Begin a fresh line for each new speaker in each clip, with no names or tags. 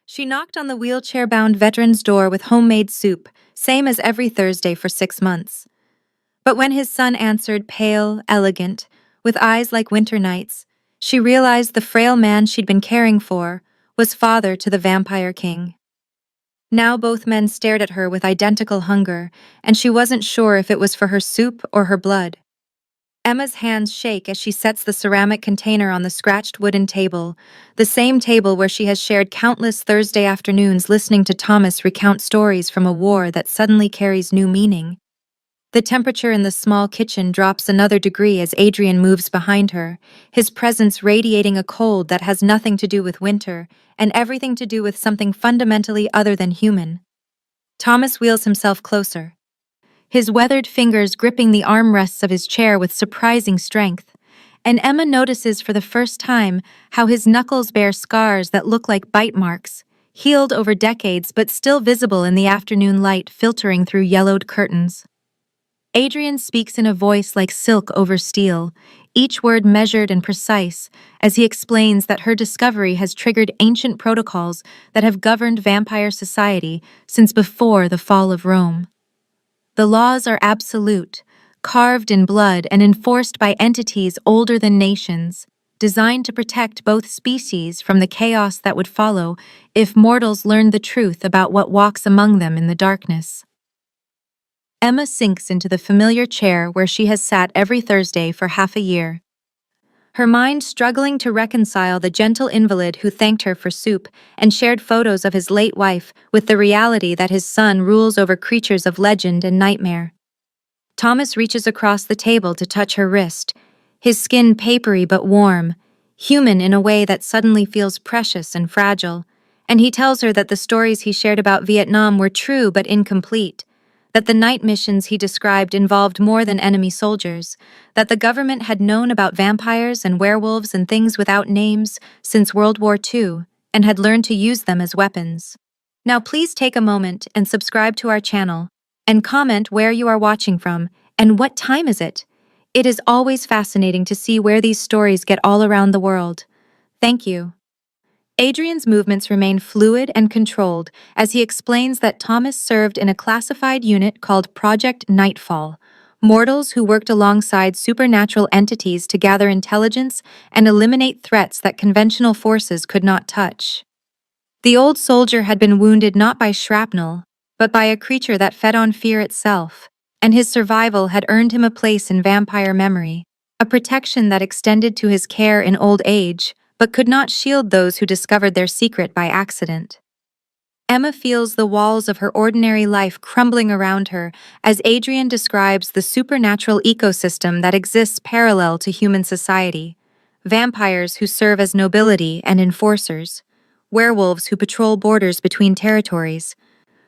She knocked on the wheelchair-bound veteran's door with homemade soup, same as every Thursday for 6 months. But when his son answered, pale, elegant, with eyes like winter nights, she realized the frail man she'd been caring for was father to the Vampire King. Now both men stared at her with identical hunger, and she wasn't sure if it was for her soup or her blood. Emma's hands shake as she sets the ceramic container on the scratched wooden table, the same table where she has shared countless Thursday afternoons listening to Thomas recount stories from a war that suddenly carries new meaning. The temperature in the small kitchen drops another degree as Adrian moves behind her, his presence radiating a cold that has nothing to do with winter and everything to do with something fundamentally other than human. Thomas wheels himself closer, his weathered fingers gripping the armrests of his chair with surprising strength, and Emma notices for the first time how his knuckles bear scars that look like bite marks, healed over decades but still visible in the afternoon light filtering through yellowed curtains. Adrian speaks in a voice like silk over steel, each word measured and precise, as he explains that her discovery has triggered ancient protocols that have governed vampire society since before the fall of Rome. The laws are absolute, carved in blood and enforced by entities older than nations, designed to protect both species from the chaos that would follow if mortals learned the truth about what walks among them in the darkness. Emma sinks into the familiar chair where she has sat every Thursday for half a year, her mind struggling to reconcile the gentle invalid who thanked her for soup and shared photos of his late wife with the reality that his son rules over creatures of legend and nightmare. Thomas reaches across the table to touch her wrist, his skin papery but warm, human in a way that suddenly feels precious and fragile, and he tells her that the stories he shared about Vietnam were true but incomplete, that the night missions he described involved more than enemy soldiers, that the government had known about vampires and werewolves and things without names since World War II and had learned to use them as weapons. Now please take a moment and subscribe to our channel, and comment where you are watching from and what time is it. It is always fascinating to see where these stories get all around the world. Thank you. Adrian's movements remain fluid and controlled as he explains that Thomas served in a classified unit called Project Nightfall, mortals who worked alongside supernatural entities to gather intelligence and eliminate threats that conventional forces could not touch. The old soldier had been wounded not by shrapnel, but by a creature that fed on fear itself, and his survival had earned him a place in vampire memory, a protection that extended to his care in old age, but could not shield those who discovered their secret by accident. Emma feels the walls of her ordinary life crumbling around her as Adrian describes the supernatural ecosystem that exists parallel to human society: vampires who serve as nobility and enforcers, werewolves who patrol borders between territories,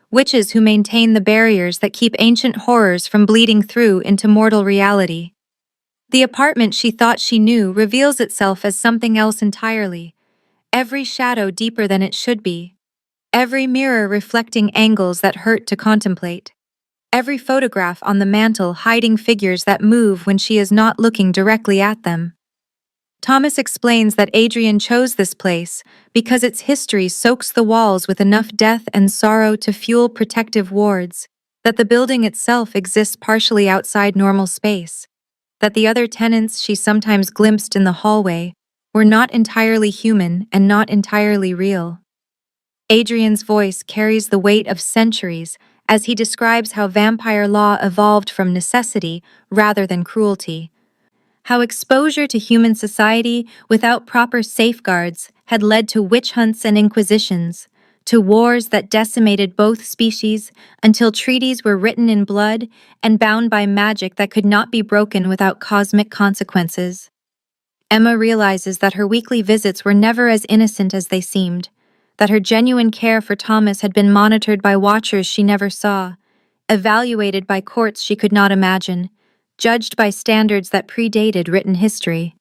witches who maintain the barriers that keep ancient horrors from bleeding through into mortal reality. The apartment she thought she knew reveals itself as something else entirely, every shadow deeper than it should be, every mirror reflecting angles that hurt to contemplate, every photograph on the mantel hiding figures that move when she is not looking directly at them. Thomas explains that Adrian chose this place because its history soaks the walls with enough death and sorrow to fuel protective wards, that the building itself exists partially outside normal space, that the other tenants she sometimes glimpsed in the hallway were not entirely human and not entirely real. Adrian's voice carries the weight of centuries as he describes how vampire law evolved from necessity rather than cruelty, how exposure to human society without proper safeguards had led to witch hunts and inquisitions, to wars that decimated both species until treaties were written in blood and bound by magic that could not be broken without cosmic consequences. Emma realizes that her weekly visits were never as innocent as they seemed, that her genuine care for Thomas had been monitored by watchers she never saw, evaluated by courts she could not imagine, judged by standards that predated written history.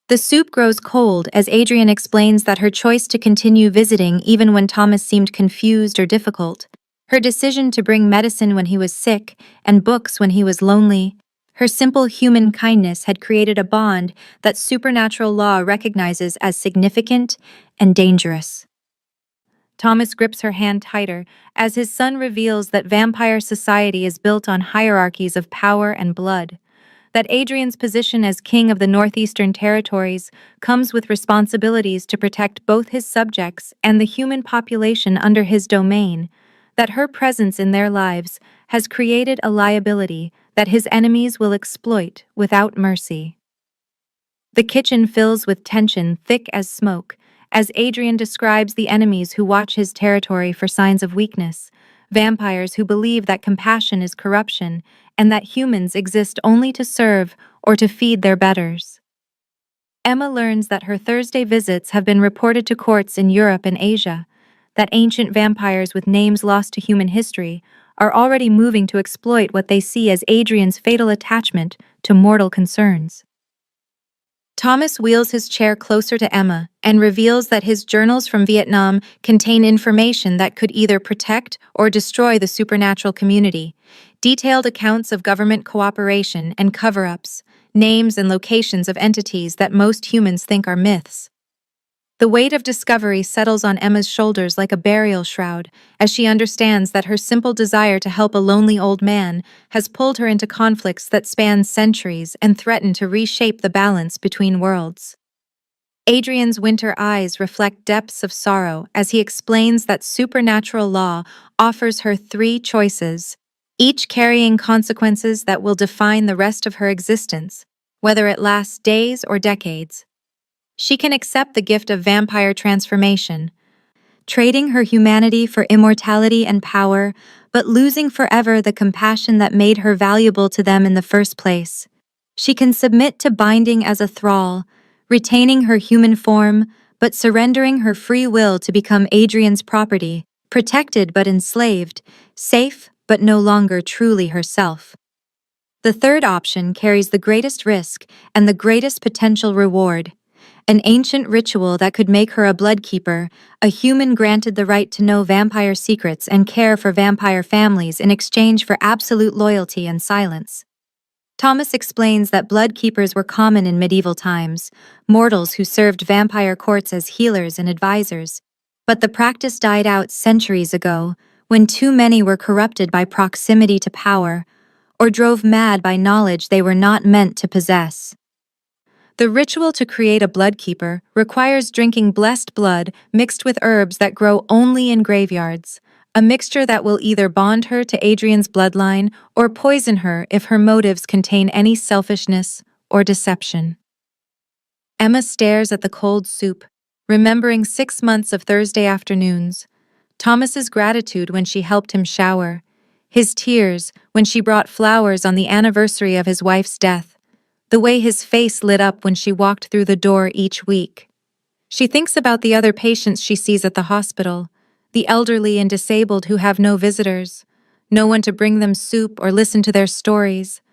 The soup grows cold as Adrian explains that her choice to continue visiting even when Thomas seemed confused or difficult, her decision to bring medicine when he was sick and books when he was lonely, her simple human kindness had created a bond that supernatural law recognizes as significant and dangerous. Thomas grips her hand tighter as his son reveals that vampire society is built on hierarchies of power and blood, that Adrian's position as king of the Northeastern Territories comes with responsibilities to protect both his subjects and the human population under his domain, that her presence in their lives has created a liability that his enemies will exploit without mercy. The kitchen fills with tension thick as smoke, as Adrian describes the enemies who watch his territory for signs of weakness, vampires who believe that compassion is corruption and that humans exist only to serve or to feed their betters. Emma learns that her Thursday visits have been reported to courts in Europe and Asia, that ancient vampires with names lost to human history are already moving to exploit what they see as Adrian's fatal attachment to mortal concerns. Thomas wheels his chair closer to Emma and reveals that his journals from Vietnam contain information that could either protect or destroy the supernatural community, detailed accounts of government cooperation and cover-ups, names and locations of entities that most humans think are myths. The weight of discovery settles on Emma's shoulders like a burial shroud, as she understands that her simple desire to help a lonely old man has pulled her into conflicts that span centuries and threaten to reshape the balance between worlds. Adrian's winter eyes reflect depths of sorrow as he explains that supernatural law offers her three choices, each carrying consequences that will define the rest of her existence, whether it lasts days or decades. She can accept the gift of vampire transformation, trading her humanity for immortality and power, but losing forever the compassion that made her valuable to them in the first place. She can submit to binding as a thrall, retaining her human form, but surrendering her free will to become Adrian's property, protected but enslaved, safe but no longer truly herself. The third option carries the greatest risk and the greatest potential reward. An ancient ritual that could make her a bloodkeeper, a human granted the right to know vampire secrets and care for vampire families in exchange for absolute loyalty and silence. Thomas explains that bloodkeepers were common in medieval times, mortals who served vampire courts as healers and advisors. But the practice died out centuries ago, when too many were corrupted by proximity to power, or drove mad by knowledge they were not meant to possess. The ritual to create a bloodkeeper requires drinking blessed blood mixed with herbs that grow only in graveyards, a mixture that will either bond her to Adrian's bloodline or poison her if her motives contain any selfishness or deception. Emma stares at the cold soup, remembering 6 months of Thursday afternoons, Thomas's gratitude when she helped him shower, his tears when she brought flowers on the anniversary of his wife's death, the way his face lit up when she walked through the door each week. She thinks about the other patients she sees at the hospital, the elderly and disabled who have no visitors, no one to bring them soup or listen to their stories,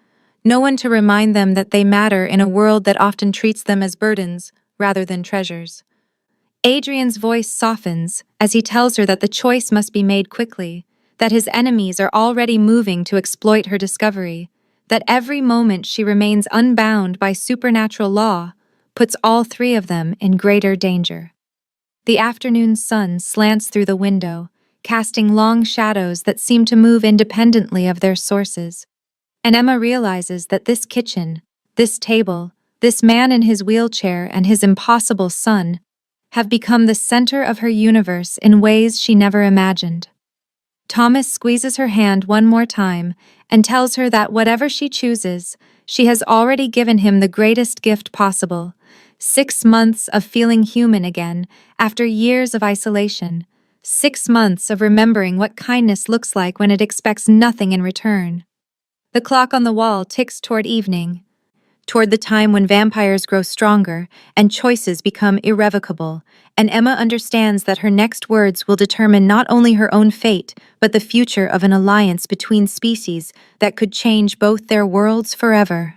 no one to remind them that they matter in a world that often treats them as burdens rather than treasures. Adrian's voice softens as he tells her that the choice must be made quickly, that his enemies are already moving to exploit her discovery, that every moment she remains unbound by supernatural law puts all three of them in greater danger. The afternoon sun slants through the window, casting long shadows that seem to move independently of their sources. And Emma realizes that this kitchen, this table, this man in his wheelchair and his impossible son have become the center of her universe in ways she never imagined. Thomas squeezes her hand one more time and tells her that whatever she chooses, she has already given him the greatest gift possible, 6 months of feeling human again after years of isolation, 6 months of remembering what kindness looks like when it expects nothing in return. The clock on the wall ticks toward evening, toward the time when vampires grow stronger and choices become irrevocable, and Emma understands that her next words will determine not only her own fate, but the future of an alliance between species that could change both their worlds forever.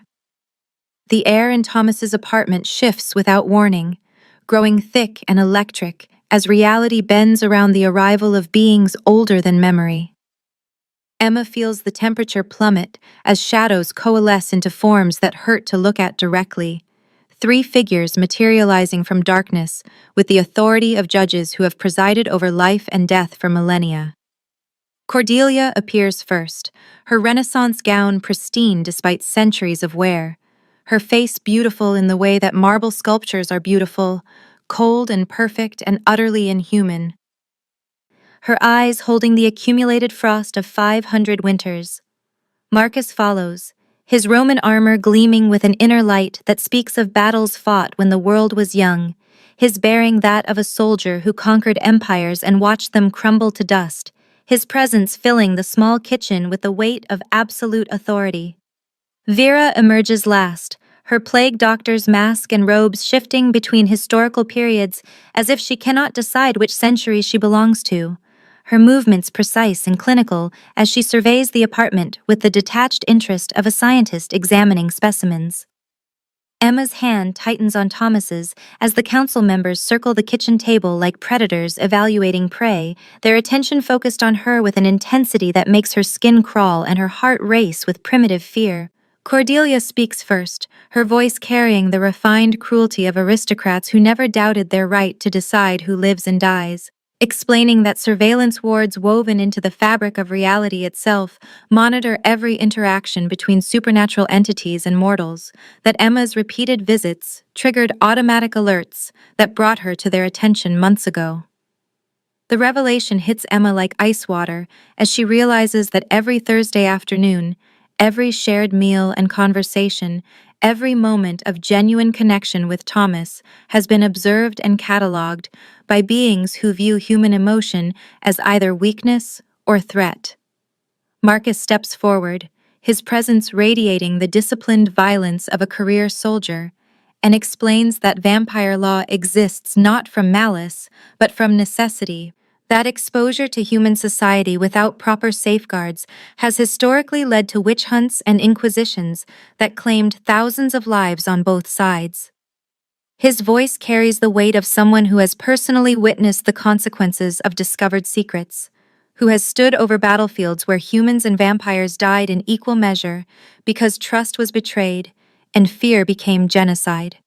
The air in Thomas's apartment shifts without warning, growing thick and electric as reality bends around the arrival of beings older than memory. Emma feels the temperature plummet as shadows coalesce into forms that hurt to look at directly. three figures materializing from darkness with the authority of judges who have presided over life and death for millennia. Cordelia appears first, her Renaissance gown pristine despite centuries of wear, her face beautiful in the way that marble sculptures are beautiful, cold and perfect and utterly inhuman. Her eyes holding the accumulated frost of 500 winters. Marcus follows, his Roman armor gleaming with an inner light that speaks of battles fought when the world was young, his bearing that of a soldier who conquered empires and watched them crumble to dust, his presence filling the small kitchen with the weight of absolute authority. Vera emerges last, her plague doctor's mask and robes shifting between historical periods as if she cannot decide which century she belongs to, her movements precise and clinical as she surveys the apartment with the detached interest of a scientist examining specimens. Emma's hand tightens on Thomas's as the council members circle the kitchen table like predators evaluating prey, their attention focused on her with an intensity that makes her skin crawl and her heart race with primitive fear. Cordelia speaks first, her voice carrying the refined cruelty of aristocrats who never doubted their right to decide who lives and dies, explaining that surveillance wards woven into the fabric of reality itself monitor every interaction between supernatural entities and mortals, that Emma's repeated visits triggered automatic alerts that brought her to their attention months ago. The revelation hits Emma like ice water as she realizes that every Thursday afternoon, every shared meal and conversation, every moment of genuine connection with Thomas has been observed and catalogued by beings who view human emotion as either weakness or threat. Marcus steps forward, his presence radiating the disciplined violence of a career soldier, and explains that vampire law exists not from malice, but from necessity. That exposure to human society without proper safeguards has historically led to witch hunts and inquisitions that claimed thousands of lives on both sides. His voice carries the weight of someone who has personally witnessed the consequences of discovered secrets, who has stood over battlefields where humans and vampires died in equal measure because trust was betrayed and fear became genocide.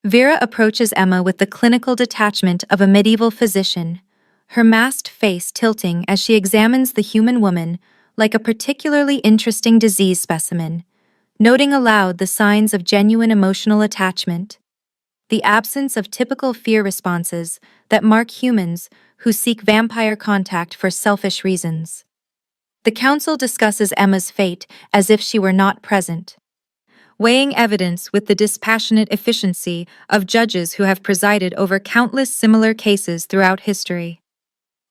Vera approaches Emma with the clinical detachment of a medieval physician, her masked face tilting as she examines the human woman like a particularly interesting disease specimen, noting aloud the signs of genuine emotional attachment, the absence of typical fear responses that mark humans who seek vampire contact for selfish reasons. The council discusses Emma's fate as if she were not present, weighing evidence with the dispassionate efficiency of judges who have presided over countless similar cases throughout history.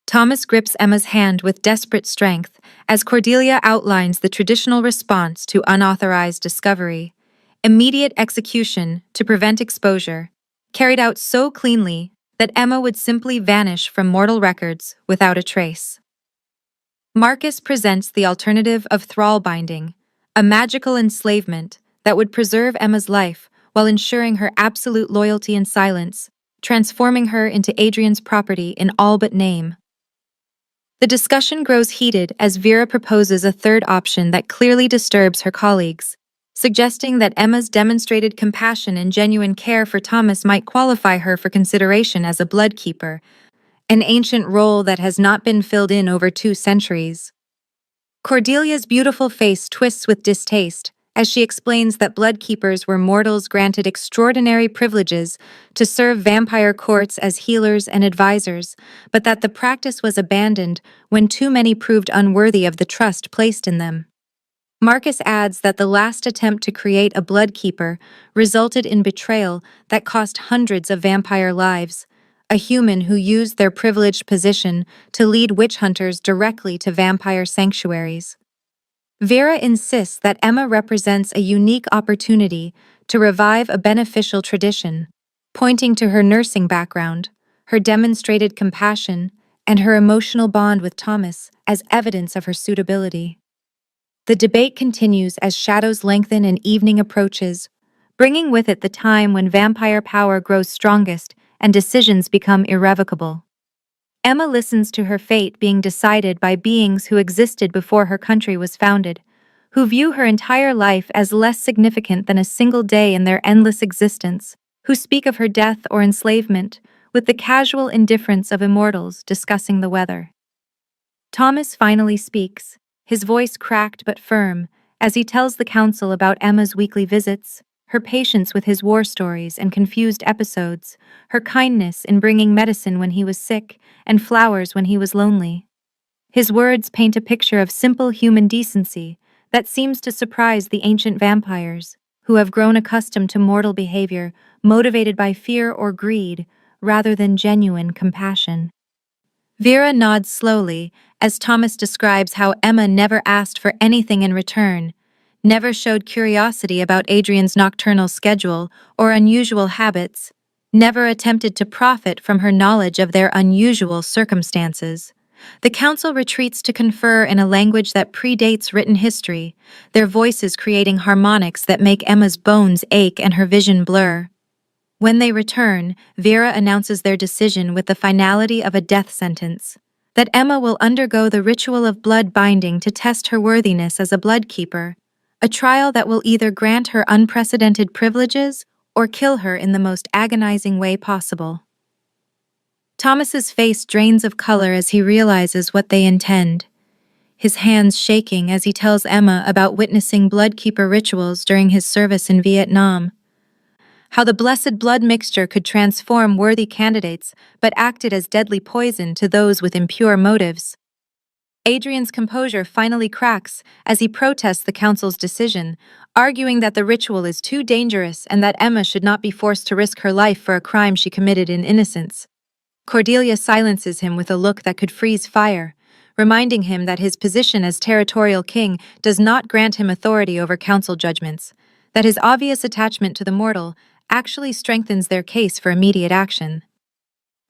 Thomas grips Emma's hand with desperate strength as Cordelia outlines the traditional response to unauthorized discovery: immediate execution to prevent exposure, carried out so cleanly that Emma would simply vanish from mortal records without a trace. Marcus presents the alternative of thrall binding, a magical enslavement that would preserve Emma's life while ensuring her absolute loyalty and silence, transforming her into Adrian's property in all but name. The discussion grows heated as Vera proposes a third option that clearly disturbs her colleagues, suggesting that Emma's demonstrated compassion and genuine care for Thomas might qualify her for consideration as a bloodkeeper, an ancient role that has not been filled in over 2 centuries. Cordelia's beautiful face twists with distaste as she explains that bloodkeepers were mortals granted extraordinary privileges to serve vampire courts as healers and advisors, but that the practice was abandoned when too many proved unworthy of the trust placed in them. Marcus adds that the last attempt to create a bloodkeeper resulted in betrayal that cost hundreds of vampire lives, a human who used their privileged position to lead witch hunters directly to vampire sanctuaries. Vera insists that Emma represents a unique opportunity to revive a beneficial tradition, pointing to her nursing background, her demonstrated compassion, and her emotional bond with Thomas as evidence of her suitability. The debate continues as shadows lengthen and evening approaches, bringing with it the time when vampire power grows strongest and decisions become irrevocable. Emma listens to her fate being decided by beings who existed before her country was founded, who view her entire life as less significant than a single day in their endless existence, who speak of her death or enslavement with the casual indifference of immortals discussing the weather. Thomas finally speaks, his voice cracked but firm, as he tells the council about Emma's weekly visits, her patience with his war stories and confused episodes, her kindness in bringing medicine when he was sick and flowers when he was lonely. His words paint a picture of simple human decency that seems to surprise the ancient vampires, who have grown accustomed to mortal behavior motivated by fear or greed rather than genuine compassion. Vera nods slowly as Thomas describes how Emma never asked for anything in return, never showed curiosity about Adrian's nocturnal schedule or unusual habits, never attempted to profit from her knowledge of their unusual circumstances. The council retreats to confer in a language that predates written history, their voices creating harmonics that make Emma's bones ache and her vision blur. When they return, Vera announces their decision with the finality of a death sentence, that Emma will undergo the ritual of blood binding to test her worthiness as a bloodkeeper, a trial that will either grant her unprecedented privileges or kill her in the most agonizing way possible. Thomas's face drains of color as he realizes what they intend, his hands shaking as he tells Emma about witnessing bloodkeeper rituals during his service in Vietnam. How the blessed blood mixture could transform worthy candidates but acted as deadly poison to those with impure motives. Adrian's composure finally cracks as he protests the council's decision, arguing that the ritual is too dangerous and that Emma should not be forced to risk her life for a crime she committed in innocence. Cordelia silences him with a look that could freeze fire, reminding him that his position as territorial king does not grant him authority over council judgments, that his obvious attachment to the mortal actually strengthens their case for immediate action.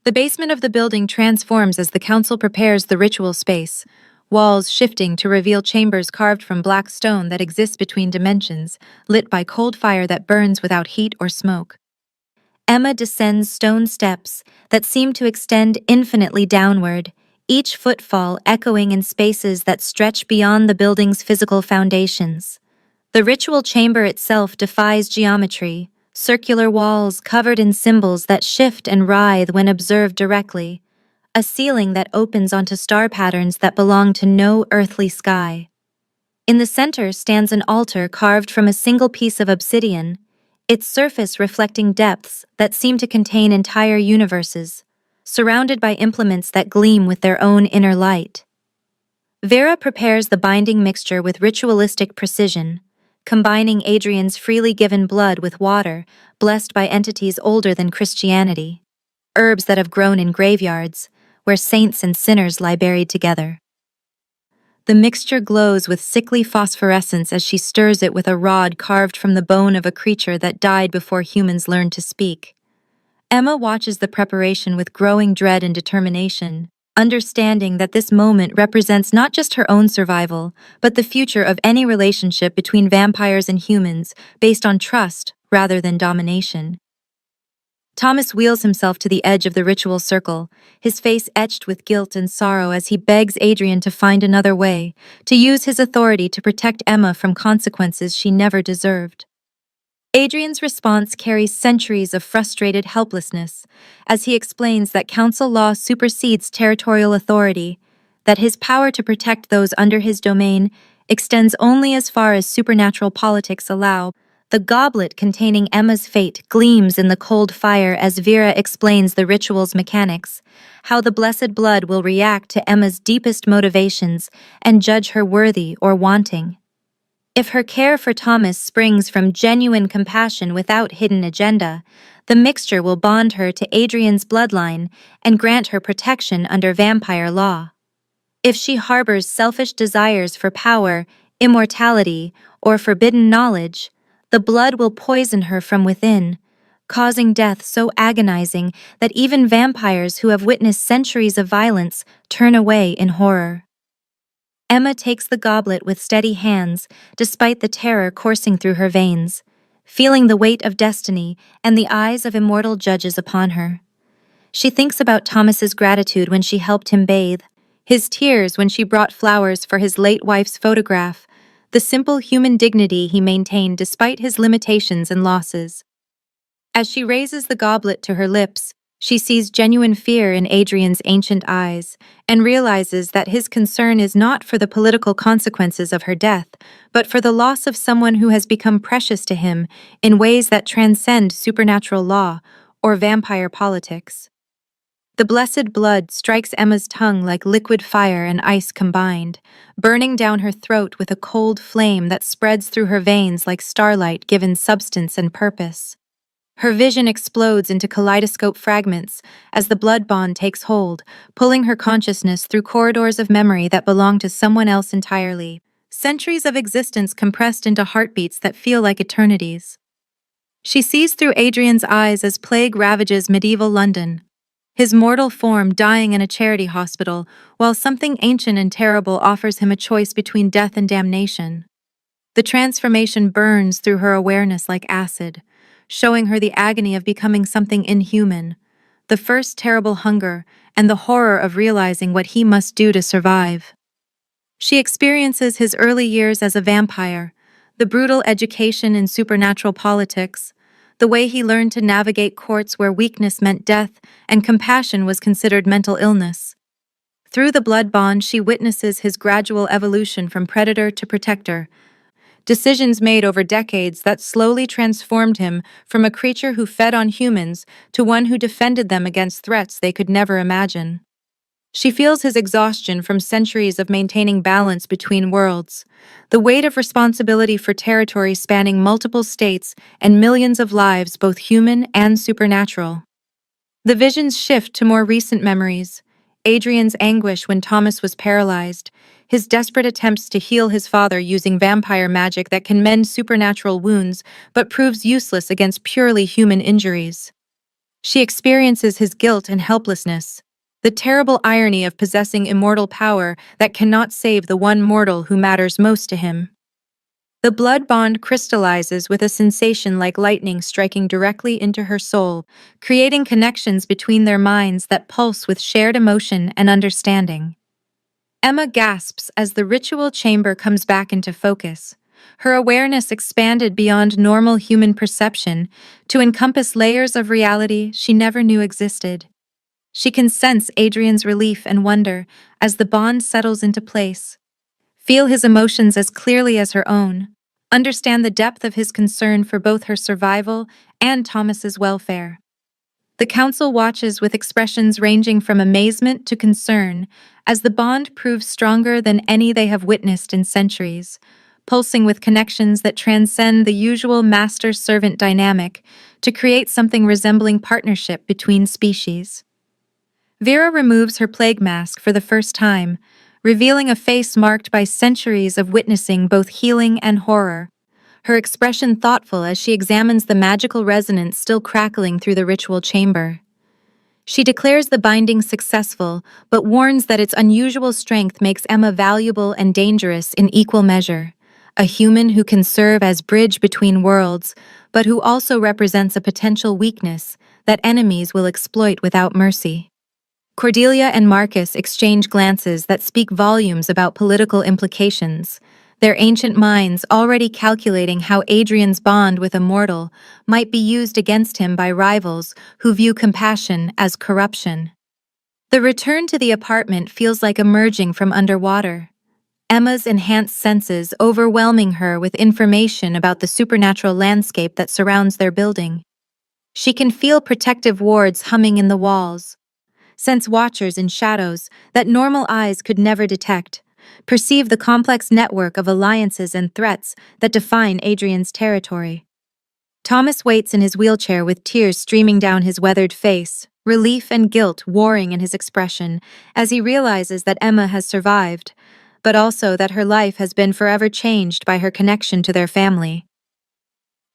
The basement of the building transforms as the council prepares the ritual space, walls shifting to reveal chambers carved from black stone that exist between dimensions, lit by cold fire that burns without heat or smoke. Emma descends stone steps that seem to extend infinitely downward, each footfall echoing in spaces that stretch beyond the building's physical foundations. The ritual chamber itself defies geometry, circular walls covered in symbols that shift and writhe when observed directly, a ceiling that opens onto star patterns that belong to no earthly sky. In the center stands an altar carved from a single piece of obsidian, its surface reflecting depths that seem to contain entire universes, surrounded by implements that gleam with their own inner light. Vera prepares the binding mixture with ritualistic precision, combining Adrian's freely given blood with water blessed by entities older than Christianity, herbs that have grown in graveyards, where saints and sinners lie buried together. The mixture glows with sickly phosphorescence as she stirs it with a rod carved from the bone of a creature that died before humans learned to speak. Emma watches the preparation with growing dread and determination, understanding that this moment represents not just her own survival, but the future of any relationship between vampires and humans based on trust rather than domination. Thomas wheels himself to the edge of the ritual circle, his face etched with guilt and sorrow as he begs Adrian to find another way, to use his authority to protect Emma from consequences she never deserved. Adrian's response carries centuries of frustrated helplessness, as he explains that council law supersedes territorial authority, that his power to protect those under his domain extends only as far as supernatural politics allow. The goblet containing Emma's fate gleams in the cold fire as Vera explains the ritual's mechanics, how the blessed blood will react to Emma's deepest motivations and judge her worthy or wanting. If her care for Thomas springs from genuine compassion without hidden agenda, the mixture will bond her to Adrian's bloodline and grant her protection under vampire law. If she harbors selfish desires for power, immortality, or forbidden knowledge, the blood will poison her from within, causing death so agonizing that even vampires who have witnessed centuries of violence turn away in horror. Emma takes the goblet with steady hands, despite the terror coursing through her veins, feeling the weight of destiny and the eyes of immortal judges upon her. She thinks about Thomas's gratitude when she helped him bathe, his tears when she brought flowers for his late wife's photograph, the simple human dignity he maintained despite his limitations and losses. As she raises the goblet to her lips, she sees genuine fear in Adrian's ancient eyes and realizes that his concern is not for the political consequences of her death, but for the loss of someone who has become precious to him in ways that transcend supernatural law or vampire politics. The blessed blood strikes Emma's tongue like liquid fire and ice combined, burning down her throat with a cold flame that spreads through her veins like starlight given substance and purpose. Her vision explodes into kaleidoscope fragments as the blood bond takes hold, pulling her consciousness through corridors of memory that belong to someone else entirely. Centuries of existence compressed into heartbeats that feel like eternities. She sees through Adrian's eyes as plague ravages medieval London, his mortal form dying in a charity hospital, while something ancient and terrible offers him a choice between death and damnation. The transformation burns through her awareness like acid, showing her the agony of becoming something inhuman, the first terrible hunger, and the horror of realizing what he must do to survive. She experiences his early years as a vampire, the brutal education in supernatural politics, the way he learned to navigate courts where weakness meant death and compassion was considered mental illness. Through the blood bond, she witnesses his gradual evolution from predator to protector, decisions made over decades that slowly transformed him from a creature who fed on humans to one who defended them against threats they could never imagine. She feels his exhaustion from centuries of maintaining balance between worlds, the weight of responsibility for territory spanning multiple states and millions of lives, both human and supernatural. The visions shift to more recent memories: Adrian's anguish when Thomas was paralyzed, his desperate attempts to heal his father using vampire magic that can mend supernatural wounds but proves useless against purely human injuries. She experiences his guilt and helplessness, the terrible irony of possessing immortal power that cannot save the one mortal who matters most to him. The blood bond crystallizes with a sensation like lightning striking directly into her soul, creating connections between their minds that pulse with shared emotion and understanding. Emma gasps as the ritual chamber comes back into focus, her awareness expanded beyond normal human perception to encompass layers of reality she never knew existed. She can sense Adrian's relief and wonder as the bond settles into place, feel his emotions as clearly as her own, understand the depth of his concern for both her survival and Thomas's welfare. The council watches with expressions ranging from amazement to concern as the bond proves stronger than any they have witnessed in centuries, pulsing with connections that transcend the usual master-servant dynamic to create something resembling partnership between species. Vera removes her plague mask for the first time, revealing a face marked by centuries of witnessing both healing and horror, her expression thoughtful as she examines the magical resonance still crackling through the ritual chamber. She declares the binding successful, but warns that its unusual strength makes Emma valuable and dangerous in equal measure, a human who can serve as bridge between worlds, but who also represents a potential weakness that enemies will exploit without mercy. Cordelia and Marcus exchange glances that speak volumes about political implications, their ancient minds already calculating how Adrian's bond with a mortal might be used against him by rivals who view compassion as corruption. The return to the apartment feels like emerging from underwater, Emma's enhanced senses overwhelming her with information about the supernatural landscape that surrounds their building. She can feel protective wards humming in the walls, sense watchers in shadows that normal eyes could never detect, perceive the complex network of alliances and threats that define Adrian's territory. Thomas waits in his wheelchair with tears streaming down his weathered face, relief and guilt warring in his expression as he realizes that Emma has survived, but also that her life has been forever changed by her connection to their family.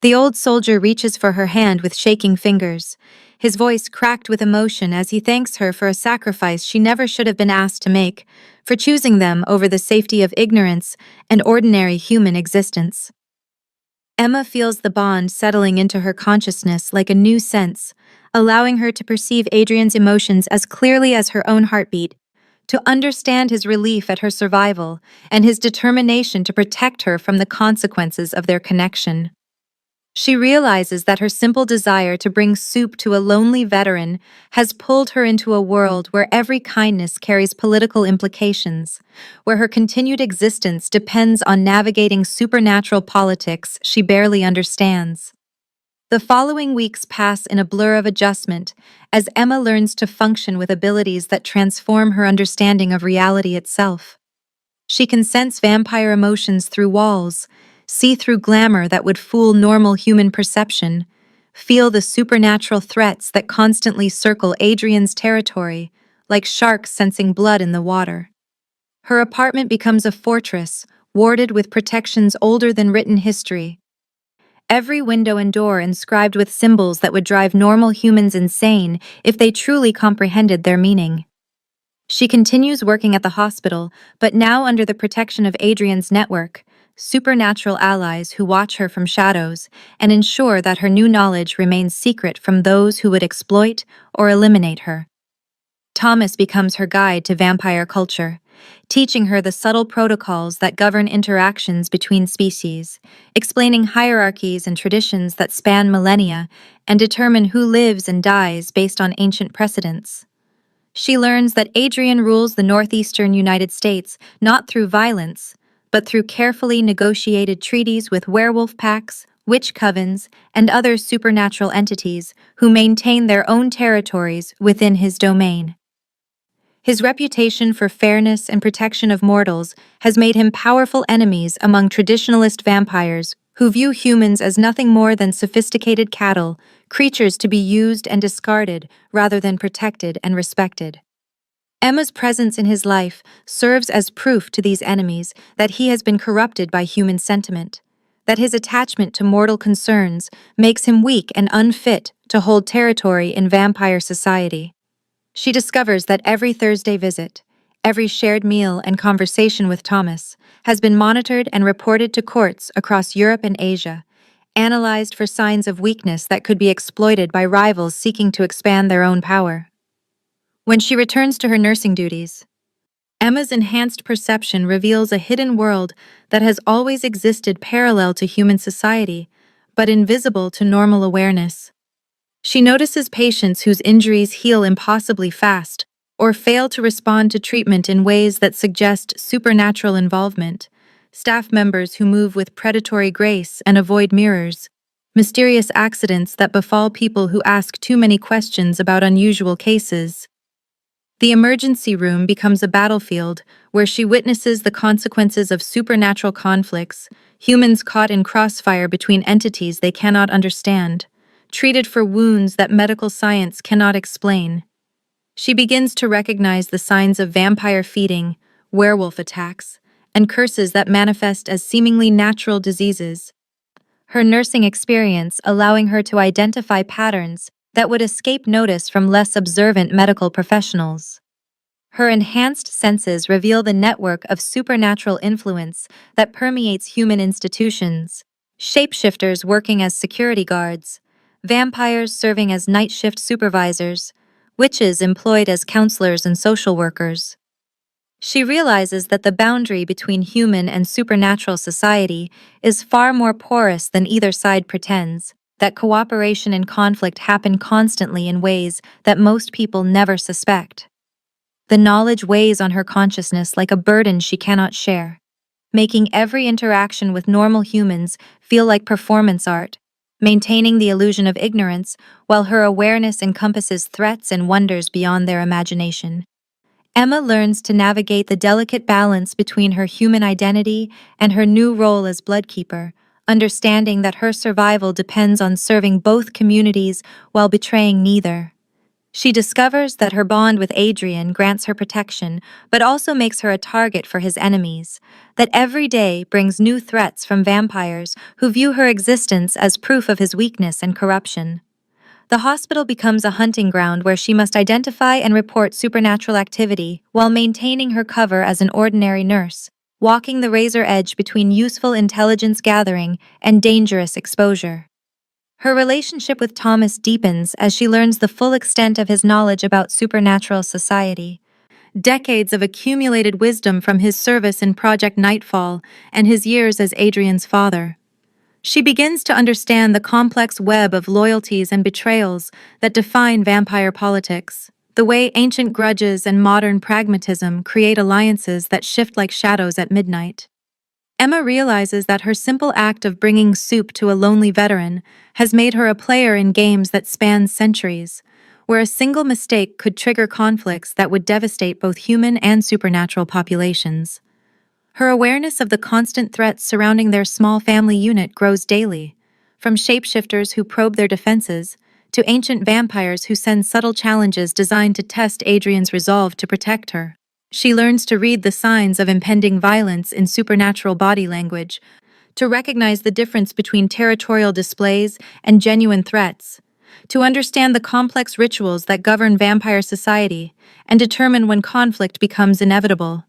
The old soldier reaches for her hand with shaking fingers, his voice cracked with emotion as he thanks her for a sacrifice she never should have been asked to make, for choosing them over the safety of ignorance and ordinary human existence. Emma feels the bond settling into her consciousness like a new sense, allowing her to perceive Adrian's emotions as clearly as her own heartbeat, to understand his relief at her survival and his determination to protect her from the consequences of their connection. She realizes that her simple desire to bring soup to a lonely veteran has pulled her into a world where every kindness carries political implications, where her continued existence depends on navigating supernatural politics she barely understands. The following weeks pass in a blur of adjustment as Emma learns to function with abilities that transform her understanding of reality itself. She can sense vampire emotions through walls, see through glamour that would fool normal human perception, feel the supernatural threats that constantly circle Adrian's territory, like sharks sensing blood in the water. Her apartment becomes a fortress, warded with protections older than written history. Every window and door inscribed with symbols that would drive normal humans insane if they truly comprehended their meaning. She continues working at the hospital, but now under the protection of Adrian's network, supernatural allies who watch her from shadows and ensure that her new knowledge remains secret from those who would exploit or eliminate her. Thomas becomes her guide to vampire culture, teaching her the subtle protocols that govern interactions between species, explaining hierarchies and traditions that span millennia and determine who lives and dies based on ancient precedents. She learns that Adrian rules the northeastern United States not through violence, but through carefully negotiated treaties with werewolf packs, witch covens, and other supernatural entities who maintain their own territories within his domain. His reputation for fairness and protection of mortals has made him powerful enemies among traditionalist vampires who view humans as nothing more than sophisticated cattle, creatures to be used and discarded rather than protected and respected. Emma's presence in his life serves as proof to these enemies that he has been corrupted by human sentiment, that his attachment to mortal concerns makes him weak and unfit to hold territory in vampire society. She discovers that every Thursday visit, every shared meal and conversation with Thomas has been monitored and reported to courts across Europe and Asia, analyzed for signs of weakness that could be exploited by rivals seeking to expand their own power. When she returns to her nursing duties, Emma's enhanced perception reveals a hidden world that has always existed parallel to human society, but invisible to normal awareness. She notices patients whose injuries heal impossibly fast or fail to respond to treatment in ways that suggest supernatural involvement, staff members who move with predatory grace and avoid mirrors, mysterious accidents that befall people who ask too many questions about unusual cases. The emergency room becomes a battlefield where she witnesses the consequences of supernatural conflicts, humans caught in crossfire between entities they cannot understand, treated for wounds that medical science cannot explain. She begins to recognize the signs of vampire feeding, werewolf attacks, and curses that manifest as seemingly natural diseases. Her nursing experience allowing her to identify patterns that would escape notice from less observant medical professionals. Her enhanced senses reveal the network of supernatural influence that permeates human institutions, shapeshifters working as security guards, vampires serving as night shift supervisors, witches employed as counselors and social workers. She realizes that the boundary between human and supernatural society is far more porous than either side pretends, that cooperation and conflict happen constantly in ways that most people never suspect. The knowledge weighs on her consciousness like a burden she cannot share, making every interaction with normal humans feel like performance art, maintaining the illusion of ignorance while her awareness encompasses threats and wonders beyond their imagination. Emma learns to navigate the delicate balance between her human identity and her new role as bloodkeeper, understanding that her survival depends on serving both communities while betraying neither. She discovers that her bond with Adrian grants her protection, but also makes her a target for his enemies, that every day brings new threats from vampires who view her existence as proof of his weakness and corruption. The hospital becomes a hunting ground where she must identify and report supernatural activity while maintaining her cover as an ordinary nurse, walking the razor edge between useful intelligence gathering and dangerous exposure. Her relationship with Thomas deepens as she learns the full extent of his knowledge about supernatural society. decades of accumulated wisdom from his service in Project Nightfall and his years as Adrian's father. She begins to understand the complex web of loyalties and betrayals that define vampire politics, the way ancient grudges and modern pragmatism create alliances that shift like shadows at midnight. Emma realizes that her simple act of bringing soup to a lonely veteran has made her a player in games that span centuries, where a single mistake could trigger conflicts that would devastate both human and supernatural populations. Her awareness of the constant threats surrounding their small family unit grows daily, from shapeshifters who probe their defenses to ancient vampires who send subtle challenges designed to test Adrian's resolve to protect her. She learns to read the signs of impending violence in supernatural body language, to recognize the difference between territorial displays and genuine threats, to understand the complex rituals that govern vampire society, and determine when conflict becomes inevitable.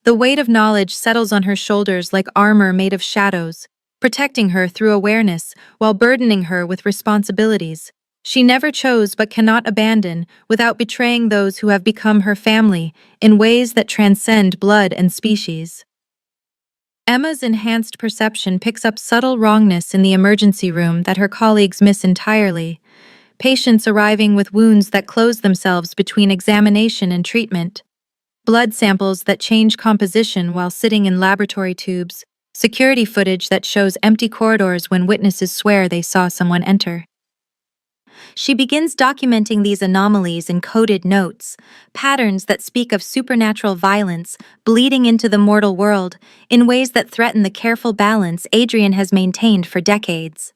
The weight of knowledge settles on her shoulders like armor made of shadows, protecting her through awareness while burdening her with responsibilities she never chose but cannot abandon without betraying those who have become her family in ways that transcend blood and species. Emma's enhanced perception picks up subtle wrongness in the emergency room that her colleagues miss entirely, patients arriving with wounds that close themselves between examination and treatment, blood samples that change composition while sitting in laboratory tubes, security footage that shows empty corridors when witnesses swear they saw someone enter. She begins documenting these anomalies in coded notes, patterns that speak of supernatural violence bleeding into the mortal world in ways that threaten the careful balance Adrian has maintained for decades.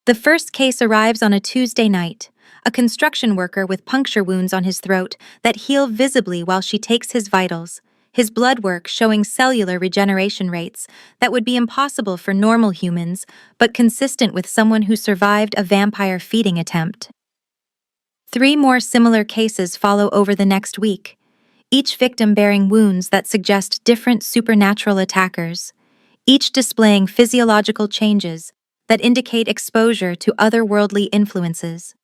The first case arrives on a Tuesday night, a construction worker with puncture wounds on his throat that heal visibly while she takes his vitals, his blood work showing cellular regeneration rates that would be impossible for normal humans, but consistent with someone who survived a vampire feeding attempt. 3 more similar cases follow over the next week, each victim bearing wounds that suggest different supernatural attackers, each displaying physiological changes that indicate exposure to otherworldly influences.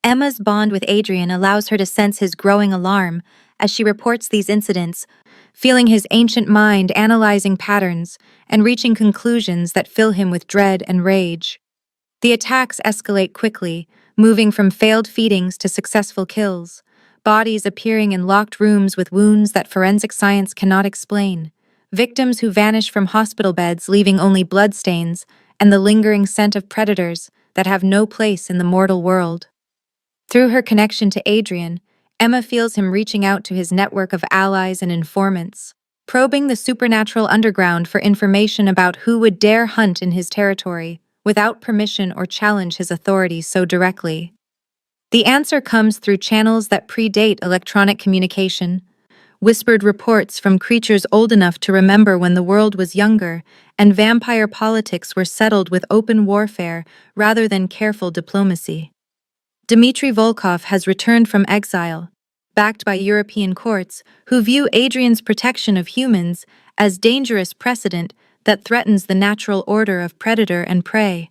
Emma's bond with Adrian allows her to sense his growing alarm as she reports these incidents, feeling his ancient mind analyzing patterns and reaching conclusions that fill him with dread and rage. The attacks escalate quickly, moving from failed feedings to successful kills, bodies appearing in locked rooms with wounds that forensic science cannot explain, victims who vanish from hospital beds leaving only bloodstains and the lingering scent of predators that have no place in the mortal world. Through her connection to Adrian, Emma feels him reaching out to his network of allies and informants, probing the supernatural underground for information about who would dare hunt in his territory without permission or challenge his authority so directly. The answer comes through channels that predate electronic communication, whispered reports from creatures old enough to remember when the world was younger, and vampire politics were settled with open warfare rather than careful diplomacy. Dmitry Volkov has returned from exile, backed by European courts who view Adrian's protection of humans as dangerous precedent that threatens the natural order of predator and prey.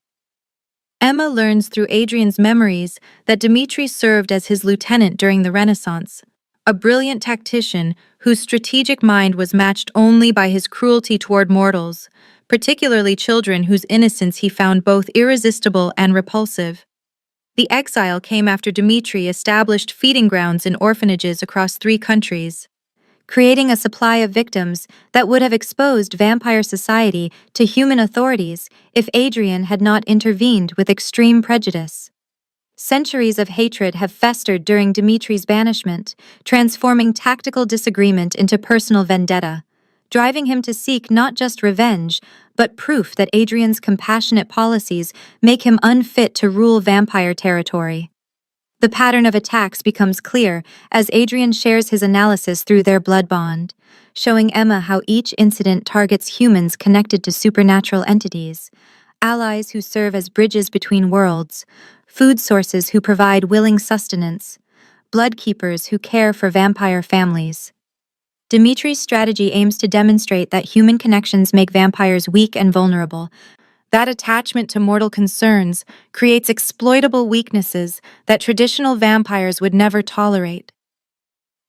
Emma learns through Adrian's memories that Dmitry served as his lieutenant during the Renaissance, a brilliant tactician whose strategic mind was matched only by his cruelty toward mortals, particularly children whose innocence he found both irresistible and repulsive. The exile came after Dmitry established feeding grounds in orphanages across 3 countries, creating a supply of victims that would have exposed vampire society to human authorities if Adrian had not intervened with extreme prejudice. Centuries of hatred have festered during Dmitry's banishment, transforming tactical disagreement into personal vendetta, driving him to seek not just revenge, but proof that Adrian's compassionate policies make him unfit to rule vampire territory. The pattern of attacks becomes clear as Adrian shares his analysis through their blood bond, showing Emma how each incident targets humans connected to supernatural entities, allies who serve as bridges between worlds, food sources who provide willing sustenance, blood keepers who care for vampire families. Dmitry's strategy aims to demonstrate that human connections make vampires weak and vulnerable. That attachment to mortal concerns creates exploitable weaknesses that traditional vampires would never tolerate.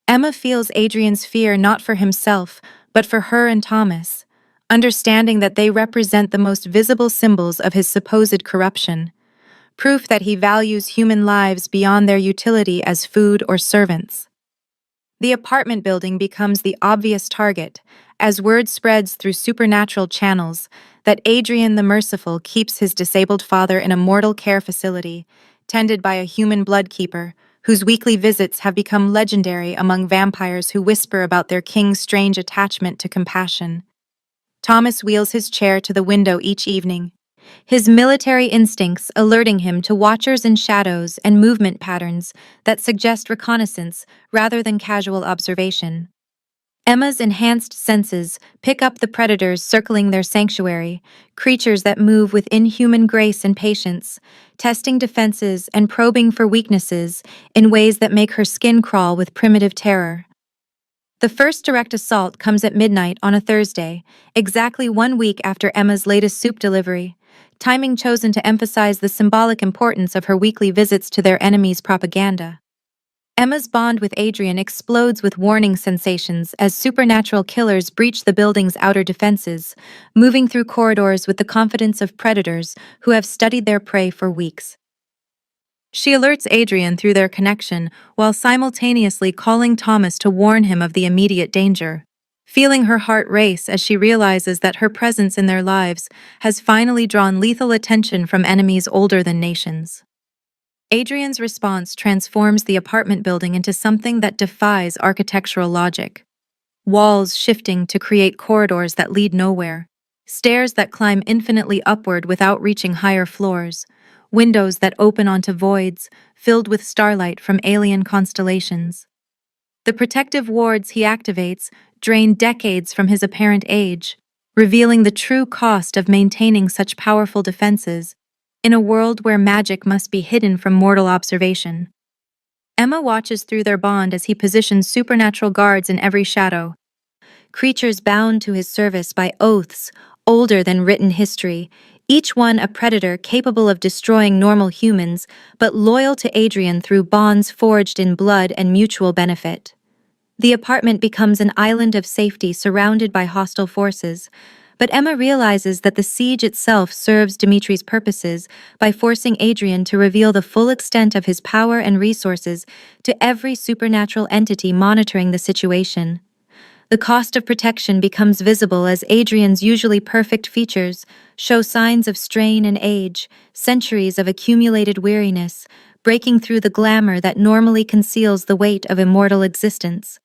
Emma feels Adrian's fear not for himself, but for her and Thomas, understanding that they represent the most visible symbols of his supposed corruption, proof that he values human lives beyond their utility as food or servants. The apartment building becomes the obvious target, as word spreads through supernatural channels that Adrian the Merciful keeps his disabled father in a mortal care facility, tended by a human bloodkeeper, whose weekly visits have become legendary among vampires who whisper about their king's strange attachment to compassion. Thomas wheels his chair to the window each evening, his military instincts alerting him to watchers in shadows and movement patterns that suggest reconnaissance rather than casual observation. Emma's enhanced senses pick up the predators circling their sanctuary, creatures that move with inhuman grace and patience, testing defenses and probing for weaknesses in ways that make her skin crawl with primitive terror. The first direct assault comes at midnight on a Thursday, exactly 1 week after Emma's latest soup delivery, timing chosen to emphasize the symbolic importance of her weekly visits to their enemies' propaganda. Emma's bond with Adrian explodes with warning sensations as supernatural killers breach the building's outer defenses, moving through corridors with the confidence of predators who have studied their prey for weeks. She alerts Adrian through their connection while simultaneously calling Thomas to warn him of the immediate danger, feeling her heart race as she realizes that her presence in their lives has finally drawn lethal attention from enemies older than nations. Adrian's response transforms the apartment building into something that defies architectural logic. Walls shifting to create corridors that lead nowhere, stairs that climb infinitely upward without reaching higher floors, windows that open onto voids filled with starlight from alien constellations. The protective wards he activates drain decades from his apparent age, revealing the true cost of maintaining such powerful defenses in a world where magic must be hidden from mortal observation. Emma watches through their bond as he positions supernatural guards in every shadow, creatures bound to his service by oaths older than written history, each one a predator capable of destroying normal humans, but loyal to Adrian through bonds forged in blood and mutual benefit. The apartment becomes an island of safety surrounded by hostile forces, but Emma realizes that the siege itself serves Dimitri's purposes by forcing Adrian to reveal the full extent of his power and resources to every supernatural entity monitoring the situation. The cost of protection becomes visible as Adrian's usually perfect features show signs of strain and age, centuries of accumulated weariness, breaking through the glamour that normally conceals the weight of immortal existence.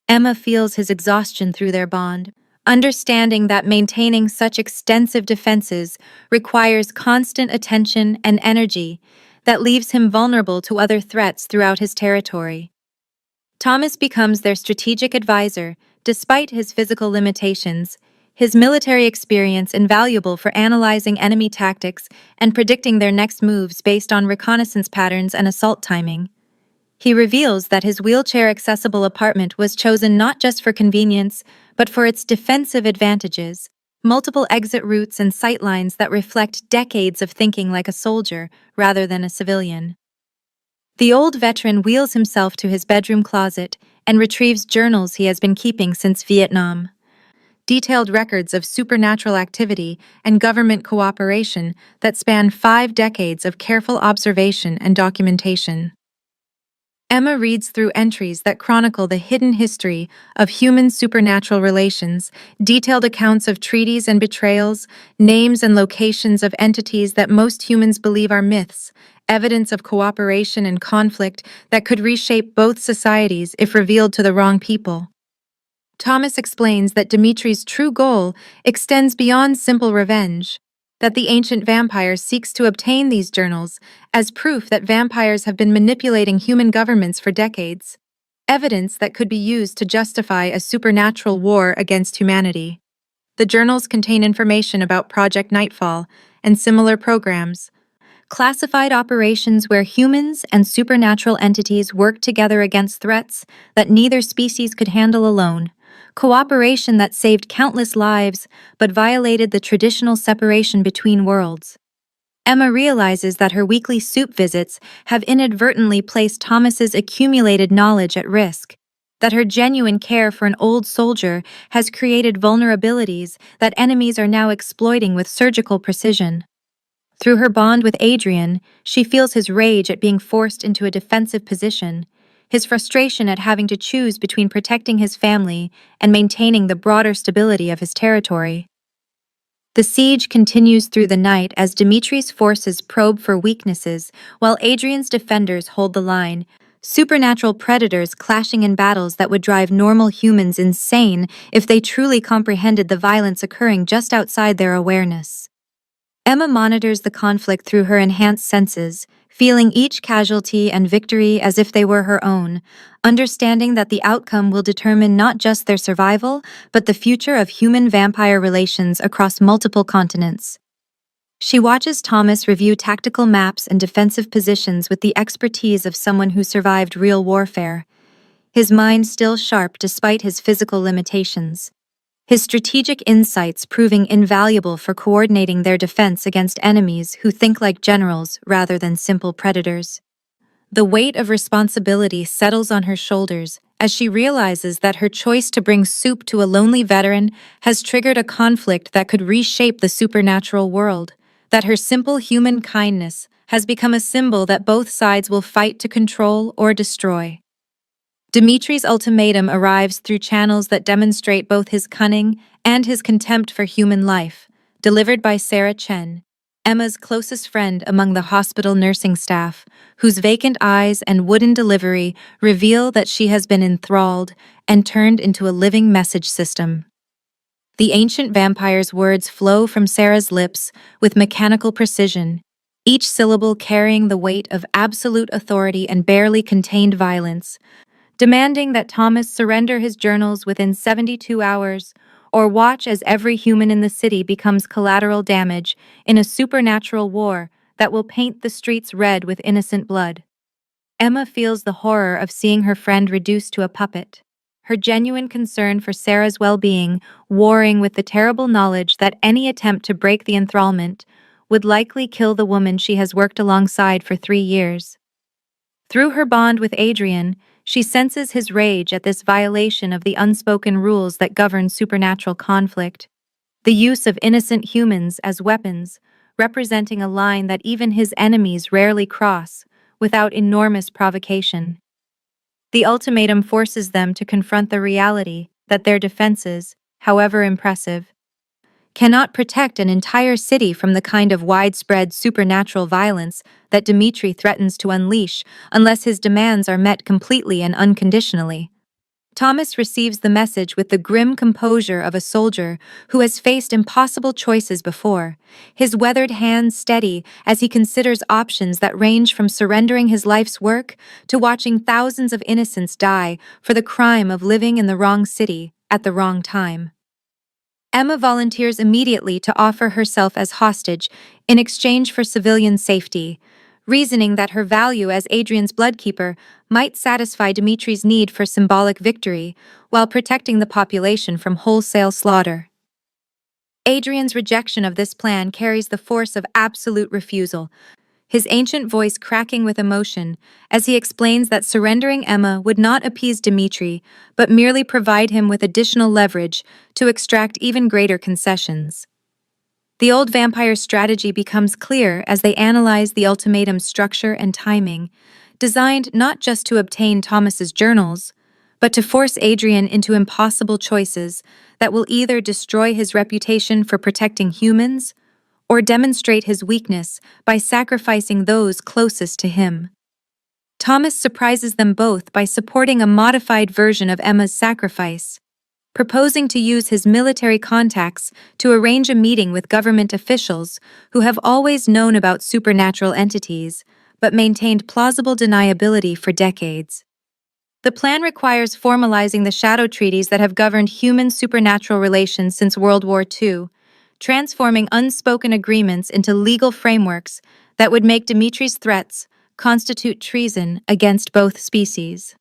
Emma feels his exhaustion through their bond, understanding that maintaining such extensive defenses requires constant attention and energy that leaves him vulnerable to other threats throughout his territory. Thomas becomes their strategic advisor, despite his physical limitations, his military experience invaluable for analyzing enemy tactics and predicting their next moves based on reconnaissance patterns and assault timing. He reveals that his wheelchair-accessible apartment was chosen not just for convenience, but for its defensive advantages, multiple exit routes and sightlines that reflect decades of thinking like a soldier rather than a civilian. The old veteran wheels himself to his bedroom closet and retrieves journals he has been keeping since Vietnam. Detailed records of supernatural activity and government cooperation that span 5 decades of careful observation and documentation. Emma reads through entries that chronicle the hidden history of human supernatural relations, detailed accounts of treaties and betrayals, names and locations of entities that most humans believe are myths, evidence of cooperation and conflict that could reshape both societies if revealed to the wrong people. Thomas explains that Dimitri's true goal extends beyond simple revenge, that the ancient vampire seeks to obtain these journals as proof that vampires have been manipulating human governments for decades, evidence that could be used to justify a supernatural war against humanity. The journals contain information about Project Nightfall and similar programs, classified operations where humans and supernatural entities work together against threats that neither species could handle alone, cooperation that saved countless lives but violated the traditional separation between worlds. Emma realizes that her weekly soup visits have inadvertently placed Thomas's accumulated knowledge at risk, that her genuine care for an old soldier has created vulnerabilities that enemies are now exploiting with surgical precision. Through her bond with Adrian, she feels his rage at being forced into a defensive position, his frustration at having to choose between protecting his family and maintaining the broader stability of his territory. The siege continues through the night as Dimitri's forces probe for weaknesses, while Adrian's defenders hold the line, supernatural predators clashing in battles that would drive normal humans insane if they truly comprehended the violence occurring just outside their awareness. Emma monitors the conflict through her enhanced senses, feeling each casualty and victory as if they were her own, understanding that the outcome will determine not just their survival, but the future of human-vampire relations across multiple continents. She watches Thomas review tactical maps and defensive positions with the expertise of someone who survived real warfare, his mind still sharp despite his physical limitations. His strategic insights proving invaluable for coordinating their defense against enemies who think like generals rather than simple predators. The weight of responsibility settles on her shoulders as she realizes that her choice to bring soup to a lonely veteran has triggered a conflict that could reshape the supernatural world, that her simple human kindness has become a symbol that both sides will fight to control or destroy. Dimitri's ultimatum arrives through channels that demonstrate both his cunning and his contempt for human life, delivered by Sarah Chen, Emma's closest friend among the hospital nursing staff, whose vacant eyes and wooden delivery reveal that she has been enthralled and turned into a living message system. The ancient vampire's words flow from Sarah's lips with mechanical precision, each syllable carrying the weight of absolute authority and barely contained violence, demanding that Thomas surrender his journals within 72 hours or watch as every human in the city becomes collateral damage in a supernatural war that will paint the streets red with innocent blood. Emma feels the horror of seeing her friend reduced to a puppet, her genuine concern for Sarah's well-being warring with the terrible knowledge that any attempt to break the enthrallment would likely kill the woman she has worked alongside for 3 years. Through her bond with Adrian, she senses his rage at this violation of the unspoken rules that govern supernatural conflict, the use of innocent humans as weapons, representing a line that even his enemies rarely cross without enormous provocation. The ultimatum forces them to confront the reality that their defenses, however impressive, cannot protect an entire city from the kind of widespread supernatural violence that Dimitri threatens to unleash unless his demands are met completely and unconditionally. Thomas receives the message with the grim composure of a soldier who has faced impossible choices before, his weathered hands steady as he considers options that range from surrendering his life's work to watching thousands of innocents die for the crime of living in the wrong city at the wrong time. Emma volunteers immediately to offer herself as hostage in exchange for civilian safety, reasoning that her value as Adrian's bloodkeeper might satisfy Dimitri's need for symbolic victory while protecting the population from wholesale slaughter. Adrian's rejection of this plan carries the force of absolute refusal, his ancient voice cracking with emotion as he explains that surrendering Emma would not appease Dimitri, but merely provide him with additional leverage to extract even greater concessions. The old vampire's strategy becomes clear as they analyze the ultimatum's structure and timing, designed not just to obtain Thomas's journals, but to force Adrian into impossible choices that will either destroy his reputation for protecting humans or demonstrate his weakness by sacrificing those closest to him. Thomas surprises them both by supporting a modified version of Emma's sacrifice, proposing to use his military contacts to arrange a meeting with government officials who have always known about supernatural entities, but maintained plausible deniability for decades. The plan requires formalizing the shadow treaties that have governed human supernatural relations since World War II, transforming unspoken agreements into legal frameworks that would make Dimitri's threats constitute treason against both species.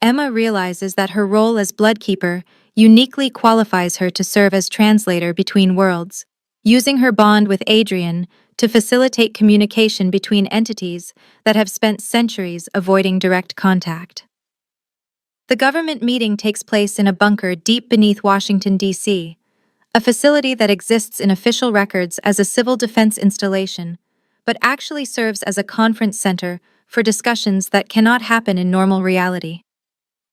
Emma realizes that her role as bloodkeeper uniquely qualifies her to serve as translator between worlds, using her bond with Adrian to facilitate communication between entities that have spent centuries avoiding direct contact. The government meeting takes place in a bunker deep beneath Washington, D.C., a facility that exists in official records as a civil defense installation, but actually serves as a conference center for discussions that cannot happen in normal reality.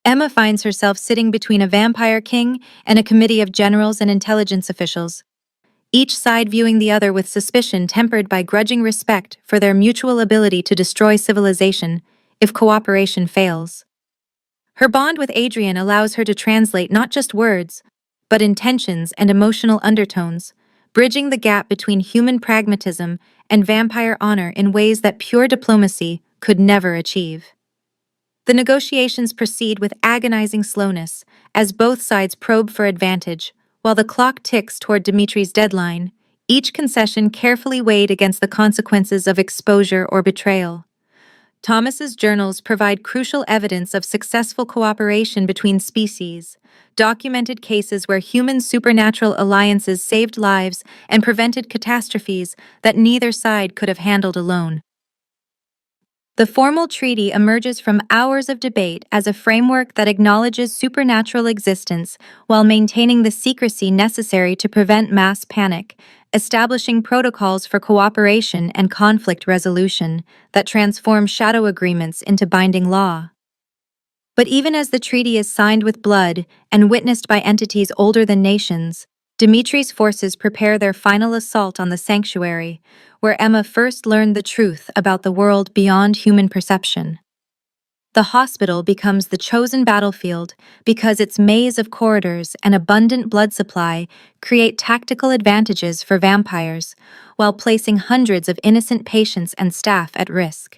Emma finds herself sitting between a vampire king and a committee of generals and intelligence officials, each side viewing the other with suspicion tempered by grudging respect for their mutual ability to destroy civilization if cooperation fails. Her bond with Adrian allows her to translate not just words, but intentions and emotional undertones, bridging the gap between human pragmatism and vampire honor in ways that pure diplomacy could never achieve. The negotiations proceed with agonizing slowness as both sides probe for advantage, while the clock ticks toward Dimitri's deadline, each concession carefully weighed against the consequences of exposure or betrayal. Thomas's journals provide crucial evidence of successful cooperation between species, documented cases where human supernatural alliances saved lives and prevented catastrophes that neither side could have handled alone. The formal treaty emerges from hours of debate as a framework that acknowledges supernatural existence while maintaining the secrecy necessary to prevent mass panic, establishing protocols for cooperation and conflict resolution that transform shadow agreements into binding law. But even as the treaty is signed with blood and witnessed by entities older than nations, Dimitri's forces prepare their final assault on the sanctuary, where Emma first learned the truth about the world beyond human perception. The hospital becomes the chosen battlefield because its maze of corridors and abundant blood supply create tactical advantages for vampires, while placing hundreds of innocent patients and staff at risk.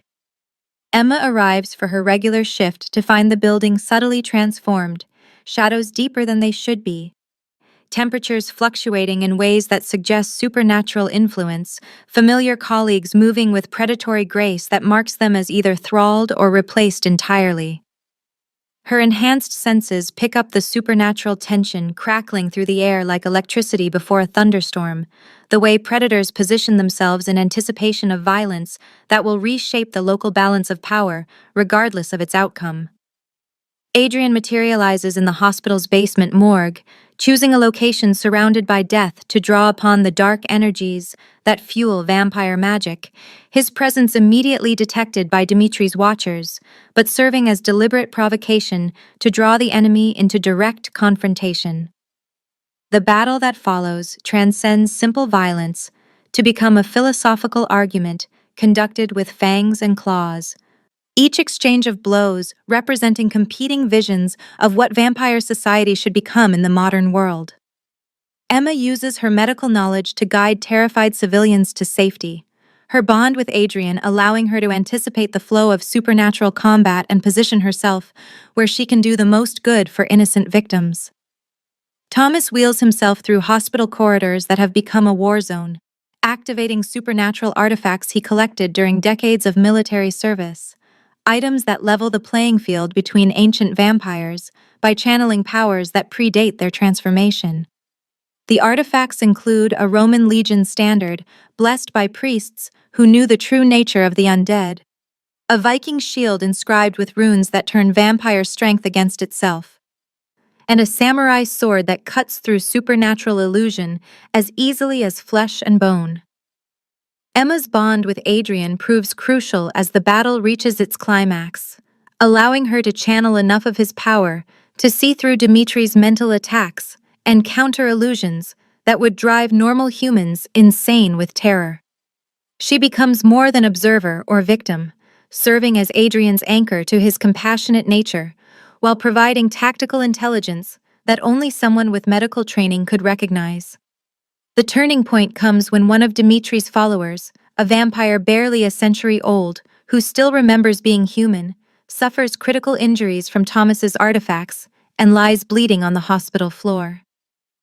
Emma arrives for her regular shift to find the building subtly transformed, shadows deeper than they should be, temperatures fluctuating in ways that suggest supernatural influence, familiar colleagues moving with predatory grace that marks them as either thralled or replaced entirely. Her enhanced senses pick up the supernatural tension crackling through the air like electricity before a thunderstorm, the way predators position themselves in anticipation of violence that will reshape the local balance of power, regardless of its outcome. Adrian materializes in the hospital's basement morgue, choosing a location surrounded by death to draw upon the dark energies that fuel vampire magic, his presence immediately detected by Dimitri's watchers, but serving as deliberate provocation to draw the enemy into direct confrontation. The battle that follows transcends simple violence to become a philosophical argument conducted with fangs and claws, each exchange of blows representing competing visions of what vampire society should become in the modern world. Emma uses her medical knowledge to guide terrified civilians to safety, her bond with Adrian allowing her to anticipate the flow of supernatural combat and position herself where she can do the most good for innocent victims. Thomas wheels himself through hospital corridors that have become a war zone, activating supernatural artifacts he collected during decades of military service, items that level the playing field between ancient vampires by channeling powers that predate their transformation. The artifacts include a Roman legion standard, blessed by priests who knew the true nature of the undead, a Viking shield inscribed with runes that turn vampire strength against itself, and a samurai sword that cuts through supernatural illusion as easily as flesh and bone. Emma's bond with Adrian proves crucial as the battle reaches its climax, allowing her to channel enough of his power to see through Dimitri's mental attacks and counter illusions that would drive normal humans insane with terror. She becomes more than observer or victim, serving as Adrian's anchor to his compassionate nature, while providing tactical intelligence that only someone with medical training could recognize. The turning point comes when one of Dimitri's followers, a vampire barely a century old, who still remembers being human, suffers critical injuries from Thomas's artifacts and lies bleeding on the hospital floor.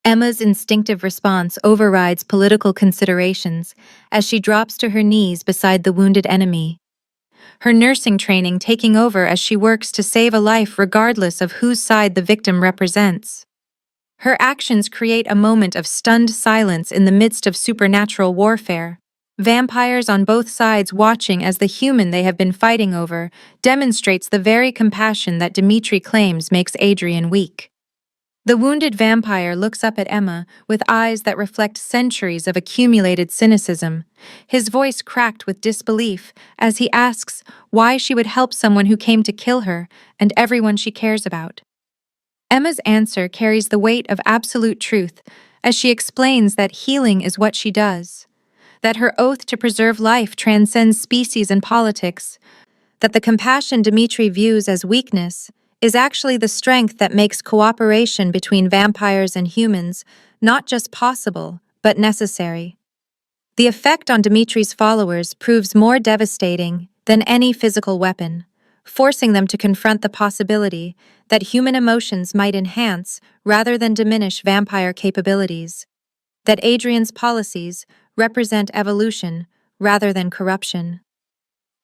Emma's instinctive response overrides political considerations as she drops to her knees beside the wounded enemy, her nursing training taking over as she works to save a life regardless of whose side the victim represents. Her actions create a moment of stunned silence in the midst of supernatural warfare, Vampires on both sides watching as the human they have been fighting over demonstrates the very compassion that Dmitri claims makes Adrian weak. The wounded vampire looks up at Emma with eyes that reflect centuries of accumulated cynicism, his voice cracked with disbelief as he asks why she would help someone who came to kill her and everyone she cares about. Emma's answer carries the weight of absolute truth as she explains that healing is what she does, that her oath to preserve life transcends species and politics, that the compassion Dmitri views as weakness is actually the strength that makes cooperation between vampires and humans not just possible, but necessary. The effect on Dmitri's followers proves more devastating than any physical weapon, forcing them to confront the possibility that human emotions might enhance rather than diminish vampire capabilities, that Adrian's policies represent evolution rather than corruption.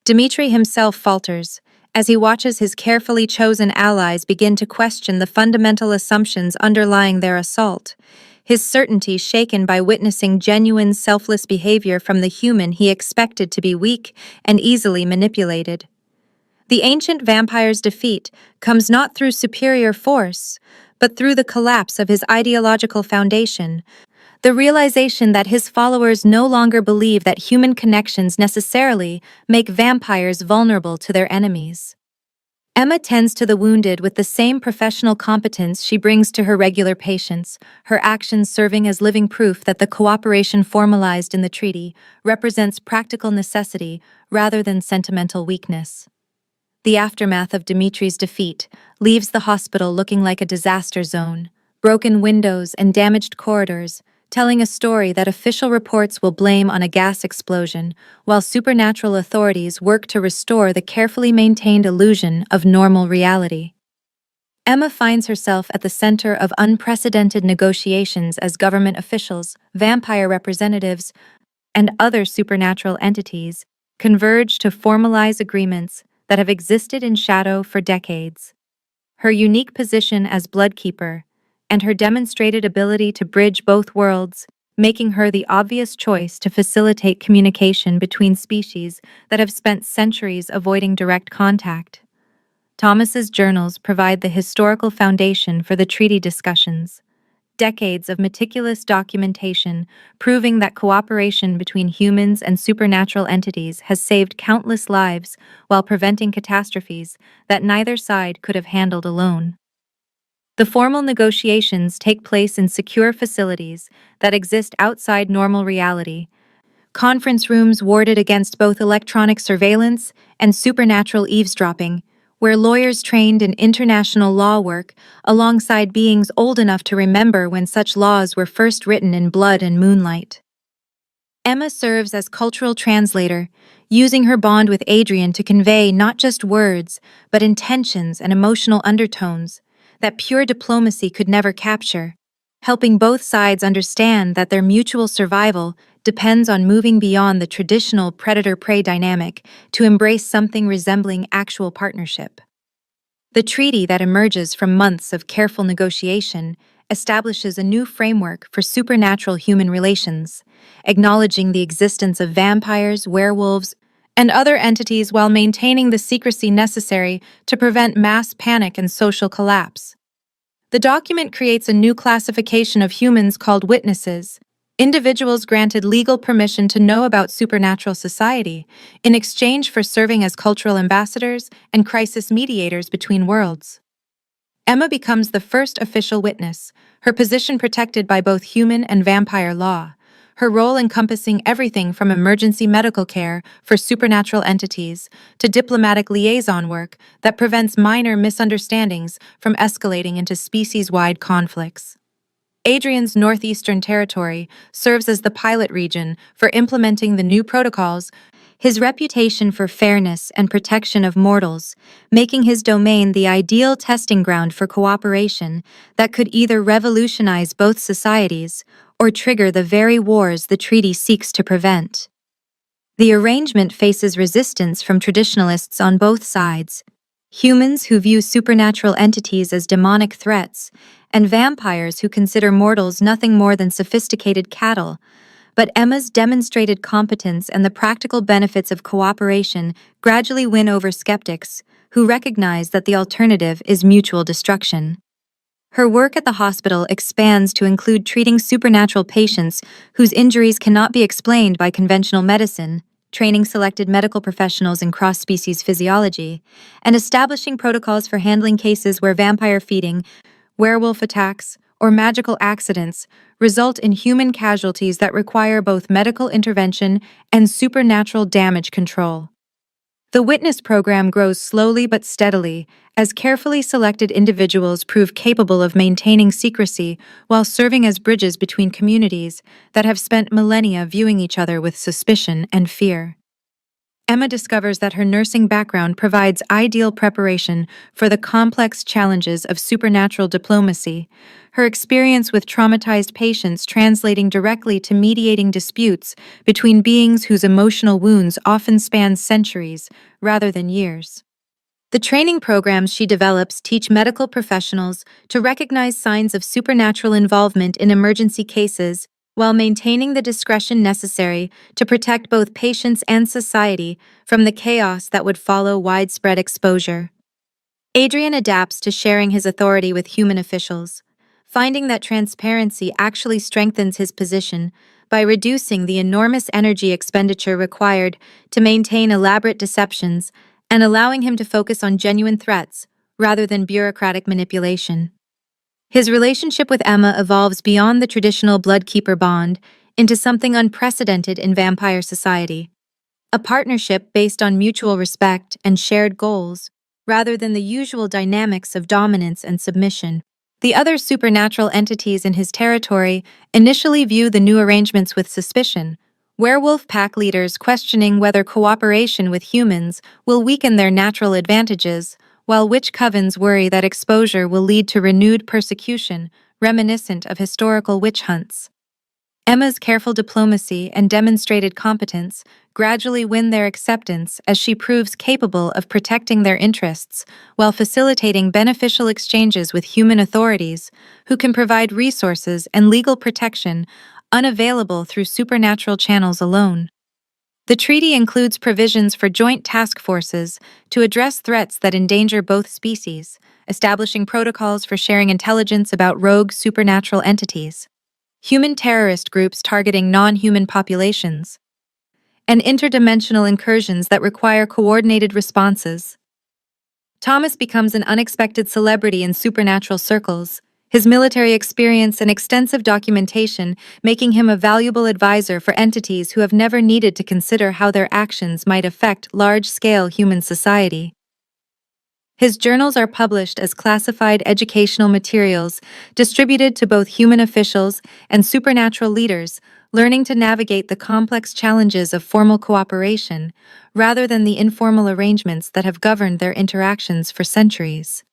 Dmitri himself falters as he watches his carefully chosen allies begin to question the fundamental assumptions underlying their assault, his certainty shaken by witnessing genuine selfless behavior from the human he expected to be weak and easily manipulated. The ancient vampire's defeat comes not through superior force, but through the collapse of his ideological foundation, the realization that his followers no longer believe that human connections necessarily make vampires vulnerable to their enemies. Emma tends to the wounded with the same professional competence she brings to her regular patients, her actions serving as living proof that the cooperation formalized in the treaty represents practical necessity rather than sentimental weakness. The aftermath of Dmitri's defeat leaves the hospital looking like a disaster zone, broken windows and damaged corridors, telling a story that official reports will blame on a gas explosion, while supernatural authorities work to restore the carefully maintained illusion of normal reality. Emma finds herself at the center of unprecedented negotiations as government officials, vampire representatives, and other supernatural entities converge to formalize agreements that have existed in shadow for decades. Her unique position as Bloodkeeper and her demonstrated ability to bridge both worlds, making her the obvious choice to facilitate communication between species that have spent centuries avoiding direct contact. Thomas's journals provide the historical foundation for the treaty discussions, decades of meticulous documentation proving that cooperation between humans and supernatural entities has saved countless lives while preventing catastrophes that neither side could have handled alone. The formal negotiations take place in secure facilities that exist outside normal reality, conference rooms warded against both electronic surveillance and supernatural eavesdropping, where lawyers trained in international law work alongside beings old enough to remember when such laws were first written in blood and moonlight. Emma serves as cultural translator, using her bond with Adrian to convey not just words, but intentions and emotional undertones that pure diplomacy could never capture, helping both sides understand that their mutual survival depends on moving beyond the traditional predator-prey dynamic to embrace something resembling actual partnership. The treaty that emerges from months of careful negotiation establishes a new framework for supernatural human relations, acknowledging the existence of vampires, werewolves, and other entities while maintaining the secrecy necessary to prevent mass panic and social collapse. The document creates a new classification of humans called witnesses, individuals granted legal permission to know about supernatural society in exchange for serving as cultural ambassadors and crisis mediators between worlds. Emma becomes the first official witness, her position protected by both human and vampire law, her role encompassing everything from emergency medical care for supernatural entities to diplomatic liaison work that prevents minor misunderstandings from escalating into species-wide conflicts. Adrian's Northeastern Territory serves as the pilot region for implementing the new protocols, his reputation for fairness and protection of mortals, making his domain the ideal testing ground for cooperation that could either revolutionize both societies or trigger the very wars the treaty seeks to prevent. The arrangement faces resistance from traditionalists on both sides, humans who view supernatural entities as demonic threats, and vampires who consider mortals nothing more than sophisticated cattle. But Emma's demonstrated competence and the practical benefits of cooperation gradually win over skeptics, who recognize that the alternative is mutual destruction. Her work at the hospital expands to include treating supernatural patients whose injuries cannot be explained by conventional medicine, training selected medical professionals in cross-species physiology, and establishing protocols for handling cases where vampire feeding, werewolf attacks, or magical accidents result in human casualties that require both medical intervention and supernatural damage control. The Witness program grows slowly but steadily as carefully selected individuals prove capable of maintaining secrecy while serving as bridges between communities that have spent millennia viewing each other with suspicion and fear. Emma discovers that her nursing background provides ideal preparation for the complex challenges of supernatural diplomacy, her experience with traumatized patients translating directly to mediating disputes between beings whose emotional wounds often span centuries rather than years. The training programs she develops teach medical professionals to recognize signs of supernatural involvement in emergency cases while maintaining the discretion necessary to protect both patients and society from the chaos that would follow widespread exposure. Adrian adapts to sharing his authority with human officials, finding that transparency actually strengthens his position by reducing the enormous energy expenditure required to maintain elaborate deceptions and allowing him to focus on genuine threats rather than bureaucratic manipulation. His relationship with Emma evolves beyond the traditional bloodkeeper bond into something unprecedented in vampire society, a partnership based on mutual respect and shared goals, rather than the usual dynamics of dominance and submission. The other supernatural entities in his territory initially view the new arrangements with suspicion, werewolf pack leaders questioning whether cooperation with humans will weaken their natural advantages, while witch covens worry that exposure will lead to renewed persecution, reminiscent of historical witch hunts. Emma's careful diplomacy and demonstrated competence gradually win their acceptance as she proves capable of protecting their interests while facilitating beneficial exchanges with human authorities who can provide resources and legal protection unavailable through supernatural channels alone. The treaty includes provisions for joint task forces to address threats that endanger both species, establishing protocols for sharing intelligence about rogue supernatural entities, human terrorist groups targeting non-human populations, and interdimensional incursions that require coordinated responses. Thomas becomes an unexpected celebrity in supernatural circles, his military experience and extensive documentation making him a valuable advisor for entities who have never needed to consider how their actions might affect large-scale human society. His journals are published as classified educational materials distributed to both human officials and supernatural leaders, learning to navigate the complex challenges of formal cooperation rather than the informal arrangements that have governed their interactions for centuries.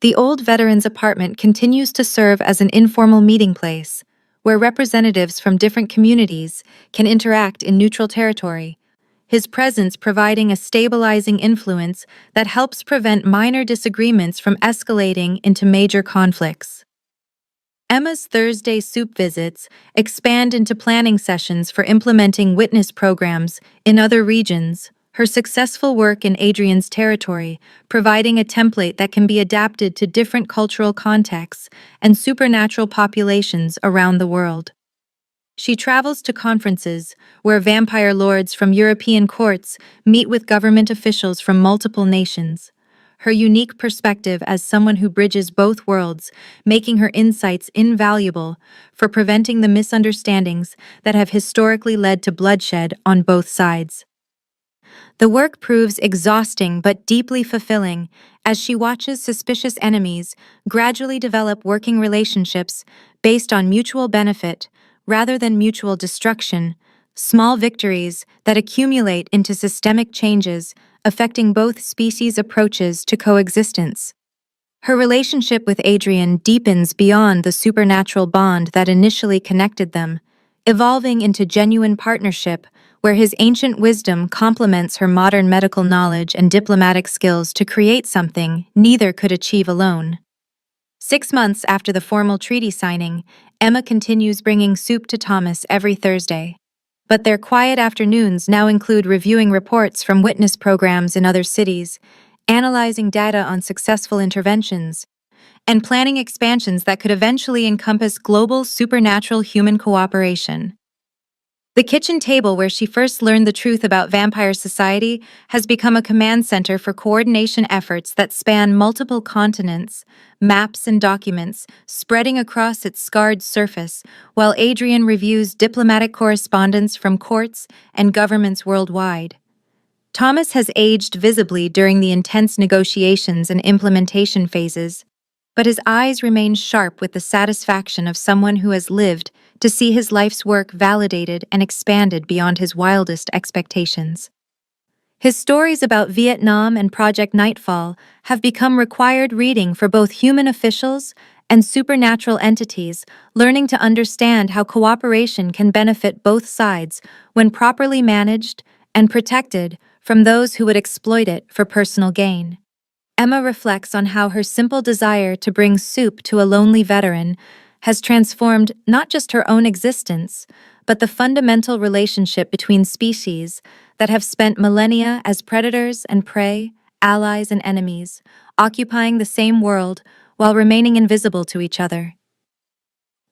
The old veteran's apartment continues to serve as an informal meeting place, where representatives from different communities can interact in neutral territory, his presence providing a stabilizing influence that helps prevent minor disagreements from escalating into major conflicts. Emma's Thursday soup visits expand into planning sessions for implementing witness programs in other regions, her successful work in Adrian's territory, providing a template that can be adapted to different cultural contexts and supernatural populations around the world. She travels to conferences where vampire lords from European courts meet with government officials from multiple nations, her unique perspective as someone who bridges both worlds, making her insights invaluable for preventing the misunderstandings that have historically led to bloodshed on both sides. The work proves exhausting but deeply fulfilling as she watches suspicious enemies gradually develop working relationships based on mutual benefit rather than mutual destruction, small victories that accumulate into systemic changes affecting both species' approaches to coexistence. Her relationship with Adrian deepens beyond the supernatural bond that initially connected them, evolving into genuine partnership where his ancient wisdom complements her modern medical knowledge and diplomatic skills to create something neither could achieve alone. 6 months after the formal treaty signing, Emma continues bringing soup to Thomas every Thursday. But their quiet afternoons now include reviewing reports from witness programs in other cities, analyzing data on successful interventions, and planning expansions that could eventually encompass global supernatural human cooperation. The kitchen table where she first learned the truth about vampire society has become a command center for coordination efforts that span multiple continents, maps and documents spreading across its scarred surface, while Adrian reviews diplomatic correspondence from courts and governments worldwide. Thomas has aged visibly during the intense negotiations and implementation phases, but his eyes remain sharp with the satisfaction of someone who has lived to see his life's work validated and expanded beyond his wildest expectations. His stories about Vietnam and Project Nightfall have become required reading for both human officials and supernatural entities, learning to understand how cooperation can benefit both sides when properly managed and protected from those who would exploit it for personal gain. Emma reflects on how her simple desire to bring soup to a lonely veteran has transformed not just her own existence, but the fundamental relationship between species that have spent millennia as predators and prey, allies and enemies, occupying the same world while remaining invisible to each other.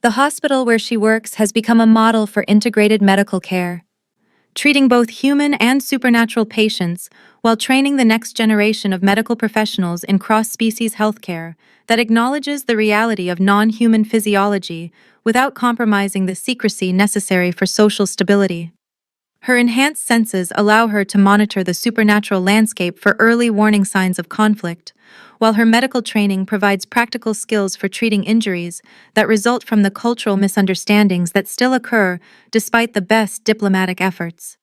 The hospital where she works has become a model for integrated medical care, treating both human and supernatural patients while training the next generation of medical professionals in cross-species healthcare that acknowledges the reality of non-human physiology without compromising the secrecy necessary for social stability. Her enhanced senses allow her to monitor the supernatural landscape for early warning signs of conflict, while her medical training provides practical skills for treating injuries that result from the cultural misunderstandings that still occur despite the best diplomatic efforts.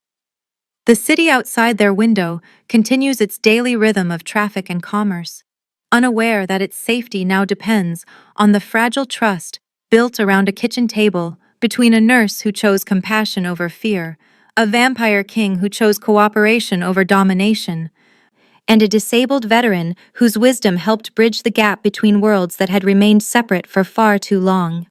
The city outside their window continues its daily rhythm of traffic and commerce, unaware that its safety now depends on the fragile trust built around a kitchen table between a nurse who chose compassion over fear, a vampire king who chose cooperation over domination, and a disabled veteran whose wisdom helped bridge the gap between worlds that had remained separate for far too long.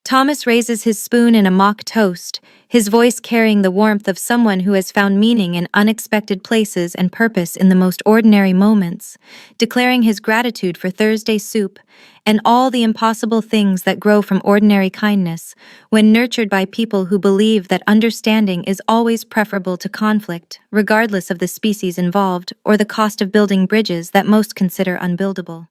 Thomas raises his spoon in a mock toast, his voice carrying the warmth of someone who has found meaning in unexpected places and purpose in the most ordinary moments, declaring his gratitude for Thursday soup and all the impossible things that grow from ordinary kindness when nurtured by people who believe that understanding is always preferable to conflict, regardless of the species involved or the cost of building bridges that most consider unbuildable.